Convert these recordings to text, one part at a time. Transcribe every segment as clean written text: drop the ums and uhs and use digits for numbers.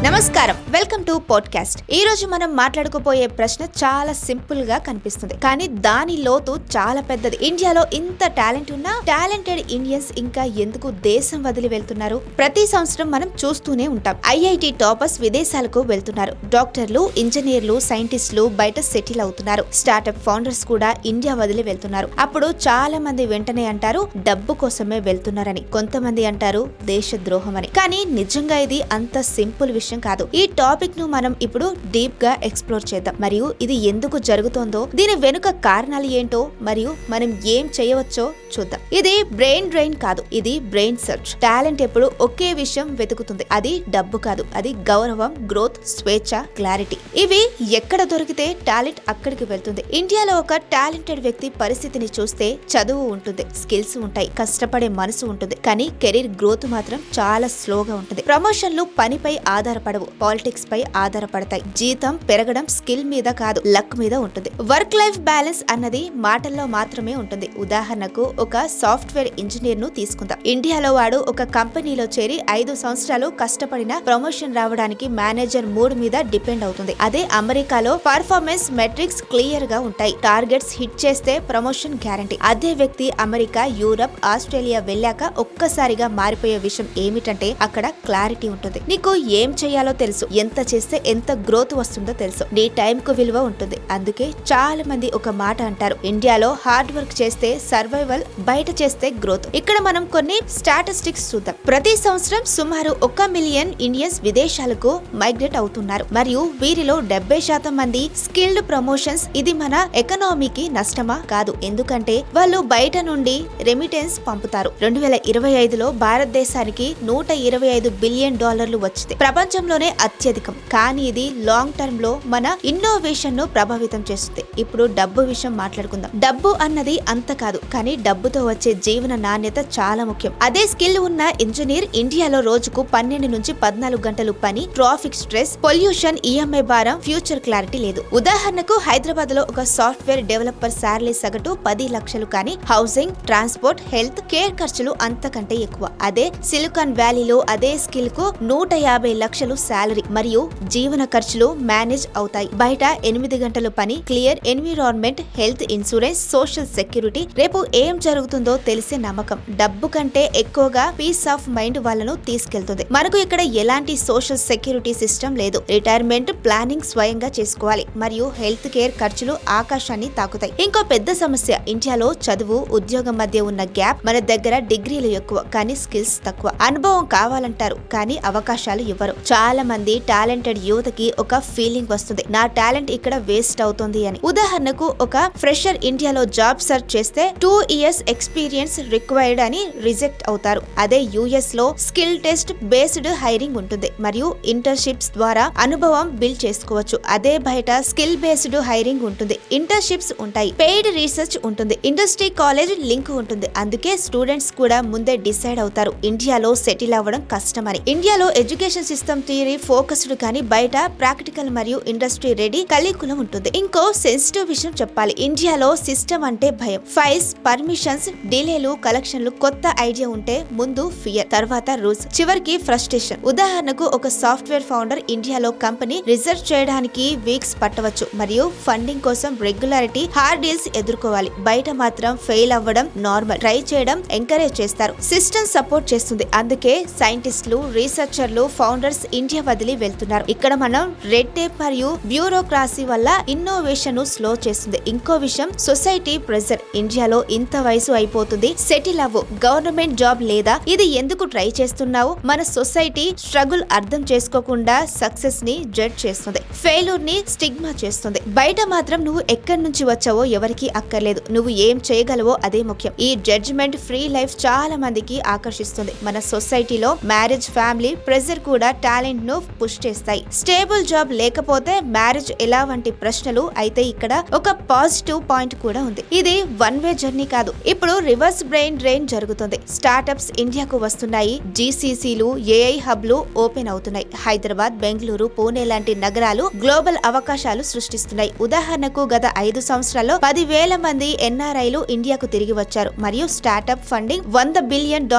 నమస్కారం, welcome to podcast. ఈ రోజు మనం మాట్లాడుకోబోయే ప్రశ్న చాలా సింపుల్ గా కనిపిస్తుంది, కానీ దాని లోతు చాలా పెద్దది. ఇండియాలో ఇంత టాలెంట్ ఉన్నా టాలెంటెడ్ ఇండియన్స్ ఇంకా ఎందుకు దేశం వదిలి వెళ్తున్నారు? ప్రతి సంవత్సరం మనం చూస్తూనే ఉంటాం. ఐఐటి టాపర్స్ విదేశాలకు వెళ్తున్నారు. డాక్టర్లు, ఇంజనీర్లు, సైంటిస్టులు బయట సెటిల్ అవుతున్నారు. స్టార్టప్ ఫౌండర్స్ కూడా ఇండియా వదిలి వెళ్తున్నారు. అప్పుడు చాలా మంది వెంటనే అంటారు డబ్బు కోసమే వెళ్తున్నారని, కొంతమంది అంటారు దేశ ద్రోహం అని. కానీ నిజంగా ఇది అంత సింపుల్ విషయం కాదు. ఈ టాపిక్ ను మనం ఇప్పుడు డీప్ గా ఎక్స్ప్లోర్ చేద్దాం, మరియు ఇది ఎందుకు జరుగుతోందో, దీని వెనుక కారణాలు ఏంటో, మరియు మనం ఏం చేయవచ్చో చూద్దాం. ఇది బ్రెయిన్ డ్రైన్ కాదు, ఇది బ్రెయిన్ సెర్చ్. టాలెంట్ ఎప్పుడు ఒకే విషయం వెతుకుతుంది, అది డబ్బు కాదు, అది గౌరవం, గ్రోత్, స్వేచ్ఛ, క్లారిటీ. ఇవి ఎక్కడ దొరికితే టాలెంట్ అక్కడికి వెళ్తుంది. ఇండియాలో ఒక టాలెంటెడ్ వ్యక్తి పరిస్థితిని చూస్తే చదువు ఉంటుంది, స్కిల్స్ ఉంటాయి, కష్టపడే మనసు ఉంటుంది, కానీ కెరీర్ గ్రోత్ మాత్రం చాలా స్లోగా ఉంటుంది. ప్రమోషన్లు పనిపై ఆధారపడవు, పాలిటిక్స్ పై ఆధారపడతాయి. జీతం పెరగడం స్కిల్ మీద కాదు, లక్ మీద ఉంటుంది. వర్క్ లైఫ్ బ్యాలెన్స్ అన్నది మాటల్లో మాత్రమే ఉంటుంది. ఉదాహరణకు ఒక సాఫ్ట్వేర్ ఇంజనీర్ ను తీసుకుందాం. ఇండియాలో వాడు ఒక కంపెనీలో చేరి 5 సంవత్సరాలు కష్టపడిన ప్రమోషన్ రావడానికి మేనేజర్ మూడ్ మీద డిపెండ్ అవుతుంది. అదే అమెరికాలో పర్ఫార్మెన్స్ మెట్రిక్స్ క్లియర్ గా ఉంటాయి. టార్గెట్స్ హిట్ చేస్తే ప్రమోషన్ గ్యారంటీ. అదే వ్యక్తి అమెరికా, యూరప్, ఆస్ట్రేలియా వెళ్ళాక ఒక్కసారిగా మారిపోయే విషయం ఏమిటంటే అక్కడ క్లారిటీ ఉంటుంది. నీకు ఏం చేయాలో తెలుసు, ఎంత చేస్తే ఎంత గ్రోత్ వస్తుందో తెలుసు, నీ టైం కు విలువ ఉంటుంది. అందుకే చాలా మంది ఒక మాట అంటారు, ఇండియాలో హార్డ్ వర్క్ చేస్తే సర్వైవల్, బయట చేస్తే గ్రోత్. ఇక్కడ మనం కొన్ని స్టాటిస్టిక్స్ చూద్దాం. ప్రతి సంవత్సరం సుమారు 1 మిలియన్ ఇండియన్స్ విదేశాలకు మైగ్రేట్ అవుతున్నారు, మరియు వీరిలో 70% మంది స్కిల్డ్ ప్రమోషన్స్. ఇది మన ఎకనామీకి నష్టమా? కాదు, ఎందుకంటే వాళ్ళు బయట నుండి రెమిటెన్స్ పంపుతారు. 2025లో భారతదేశానికి $125 బిలియన్ వచ్చింది, ప్రపంచంలోనే అత్యధికం. కానీ ఇది లాంగ్ టర్మ్ లో మన ఇన్నోవేషన్ ను ప్రభావితం చేస్తుంది. ఇప్పుడు డబ్బు విషయం మాట్లాడుకుందాం. డబ్బు అన్నది అంత కాదు, కానీ డబ్బుతో వచ్చే జీవన నాణ్యత చాలా ముఖ్యం. అదే స్కిల్ ఉన్న ఇంజనీర్ ఇండియాలో రోజుకు 12 నుంచి 14 గంటలు పని, ట్రాఫిక్ స్ట్రెస్, పొల్యూషన్, ఈఎంఐ భారం, ఫ్యూచర్ క్లారిటీ లేదు. ఉదాహరణకు హైదరాబాద్ లో ఒక సాఫ్ట్వేర్ డెవలపర్ శాలరీ సగటు 10 లక్షలు, కానీ హౌసింగ్, ట్రాన్స్పోర్ట్, హెల్త్ కేర్ ఖర్చులు అంతకంటే ఎక్కువ. అదే సిలికాన్ వ్యాలీలో అదే స్కిల్ కు 150 లక్షలు శాలరీ, మరియు జీవన ఖర్చులు మేనేజ్ అవుతాయి. బయట 8 గంటలు పని, clear environment, health insurance, social security, రేపు ఏం జరుగుతుందో తెలిసే నమ్మకం. డబ్బు కంటే ఎక్కువగా పీస్ ఆఫ్ మైండ్ వాళ్ళను తీసుకెళ్తుంది. మనకు ఇక్కడ ఎలాంటి సోషల్ సెక్యూరిటీ సిస్టమ్ లేదు. రిటైర్మెంట్ ప్లానింగ్ స్వయంగా చేసుకోవాలి, మరియు హెల్త్ కేర్ ఖర్చులు ఆకాశాన్ని తాకుతాయి. ఇంకో పెద్ద సమస్య, ఇండియాలో చదువు, ఉద్యోగం మధ్య ఉన్న గ్యాప్. మన దగ్గర డిగ్రీలు ఎక్కువ, కానీ స్కిల్స్ తక్కువ. అనుభవం కావాలంటారు, కానీ అవకాశాలు ఇవ్వరు. చాలా మంది టాలెంటెడ్ యువతకి ఒక ఫీలింగ్ వస్తుంది, నా టాలెంట్ ఇక్కడ వేస్ట్ అవుతుంది అని. ఉదాహరణకు ఒక ఫ్రెషర్ ఇండియాలో జాబ్ సర్చ్ చేస్తే 2 ఇయర్స్ ఎక్స్పీరియన్స్ రిక్వైర్డ్ అని రిజెక్ట్ అవుతారు. అదే యుఎస్ లో స్కిల్ టెస్ట్ బేస్డ్ హైరింగ్ ఉంటుంది, మరియు ఇంటర్న్షిప్స్ ద్వారా అనుభవం బిల్డ్ చేసుకోవచ్చు. అదే బయట స్కిల్ బేస్డ్ హైరింగ్ ఉంటుంది, ఇంటర్న్షిప్స్ ఉంటాయి, పెయిడ్ రీసెర్చ్ ఉంటుంది, ఇండస్ట్రీ కాలేజ్ లింక్ ఉంటుంది. అందుకే స్టూడెంట్స్ కూడా ముందే డిసైడ్ అవుతారు ఇండియాలో సెటిల్ అవ్వడం కష్టమని. ఇండియాలో ఎడ్యుకేషన్ సిస్టమ్ థియరీ ఫోకస్డ్, కానీ బయట ప్రాక్టికల్ మరియు ఇండస్ట్రీ రెడీ కలికులం ఉంటుంది. ఇంకో సెన్సిటివ్ విషయం చెప్పాలి, ఇండియాలో సిస్టమ్ అంటే భయం. ఫైల్స్, పర్మిషన్స్, డిలేలు, కలెక్షన్లు. కొత్త ఐడియా ఉంటే ముందు ఫియర్, తర్వాత రూల్స్, చివరికి ఫ్రస్ట్రేషన్. ఉదాహరణకు ఒక సాఫ్ట్వేర్ ఫౌండర్ ఇండియాలో కంపెనీ రిజర్వ్ చేయడానికి వీక్స్ పట్టవచ్చు, మరియు ఫండింగ్ కోసం రెగ్యులారిటీ, హార్డ్ డీల్స్ ఎదుర్కోవాలి. బయట మాత్రం ఫెయిల్ అవ్వడం నార్మల్, ట్రై చేయడం ఎంకరేజ్ చేస్తారు. సిస్టమ్ సపోర్ట్ చేస్తుంది. అందుకే సైంటిస్టులు, రీసెర్చర్లు, ఫౌండర్స్ ఇండియా వదిలి వెళ్తున్నారు. ఇక్కడ మనం రెడ్ టేప్ మరియు బ్యూరోక్రసీ వల్ల ఇన్నోవేషన్ ను స్లో చేస్తుంది. ఇంకో విషయం, సొసైటీ ప్రెజర్. ఇండియాలో ఇంత వయసు అయిపోతుంది, సెటిల్ అవ్వు, గవర్నమెంట్ జాబ్ లేదా, ఇది ఎందుకు ట్రై చేస్తున్నావు? మన సొసైటీ స్ట్రగుల్ అర్థం చేసుకోకుండా సక్సెస్ ని జడ్జ్ చేస్తుంది, ఫెయిల్యూర్ ని స్టిగ్మా చేస్తుంది. బయట మాత్రం నువ్వు ఎక్కడి నుంచి వచ్చావో ఎవరికి అక్కర్లేదు, నువ్వు ఏం చేయగలవో అదే ముఖ్యం. ఈ జడ్జ్మెంట్ ఫ్రీ లైఫ్ చాలా మందికి ఆకర్షిస్తుంది. మన సొసైటీలో మ్యారేజ్, ఫ్యామిలీ ప్రెజర్ కూడా టాలెంట్ ను పుష్ చేస్తాయి. స్టేబుల్ జాబ్ లేకపోతే మ్యారేజ్ ఎలా వంటి ప్రశ్నలు. అయితే ఇక్కడ ఒక పాజిటివ్ పాయింట్ కూడా ఉంది, ఇది వన్ వే జర్నీ కాదు. ఇప్పుడు రివర్స్ బ్రెయిన్ డ్రైన్ జరుగుతుంది. స్టార్టప్స్ ఇండియాకు వస్తున్నాయి, జీసీసీలు, ఏఐ హబ్లు ఓపెన్ అవుతున్నాయి. హైదరాబాద్, బెంగళూరు, పూణే లాంటి నగరాలు గ్లోబల్ అవకాశాలు సృష్టిస్తున్నాయి. ఉదాహరణకు గత 5 సంవత్సరాల్లో 10,000 మంది ఎన్ఆర్ఐలు ఇండియాకు తిరిగి వచ్చారు, మరియు స్టార్టప్ ఫండింగ్ $100 బిలియన్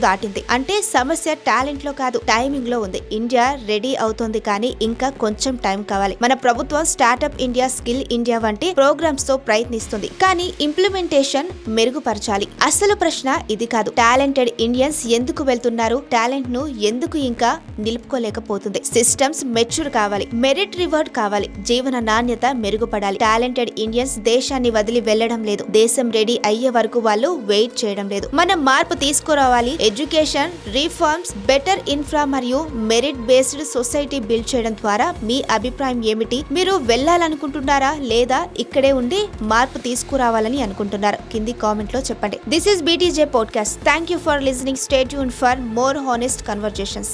దాటింది. అంటే సమస్య టాలెంట్ లో కాదు, టైమింగ్ లో ఉంది. ఇండియా ఇండియా రెడీ అవుతోంది, కానీ ఇంకా కొంచెం టైం కావాలి. మన ప్రభుత్వం స్టార్టప్ ఇండియా, స్కిల్ ఇండియా వంటి ప్రోగ్రామ్స్ తో ప్రయత్నిస్తుంది, కానీ ఇంప్లిమెంటేషన్ మెరుగుపరచాలి. అసలు ప్రశ్న ఇది కాదు. టాలెంటెడ్ ఇండియన్స్ ఎందుకు వెళ్తున్నారు? టాలెంట్ ను ఎందుకు ఇంకా నిలుపుకోలేకపోతుంది? సిస్టమ్స్ మెచ్యూర్ కావాలి, మెరిట్ రివార్డ్ కావాలి, జీవన నాణ్యత మెరుగుపడాలి. టాలెంటెడ్ ఇండియన్స్ దేశాన్ని వదిలి వెళ్లడం లేదు, దేశం రెడీ అయ్యే వరకు వాళ్ళు వెయిట్ చేయడం లేదు. మనం మార్పు తీసుకురావాలి. ఎడ్యుకేషన్ రిఫార్మ్స్, బెటర్ ఇన్ఫ్రా మరియు మెరిట్ బేస్డ్ సొసైటీ బిల్డ్ చేయడం ద్వారా మీ అభిప్రాయం ఏమిటి? మీరు వెళ్ళాలనుకుంటున్నారా లేదా ఇక్కడే ఉండి మార్పు తీసుకురావాలని అనుకుంటున్నారా? కింది కామెంట్ లో చెప్పండి. This is BTJ Podcast. Thank you for listening. Stay tuned for more honest conversations.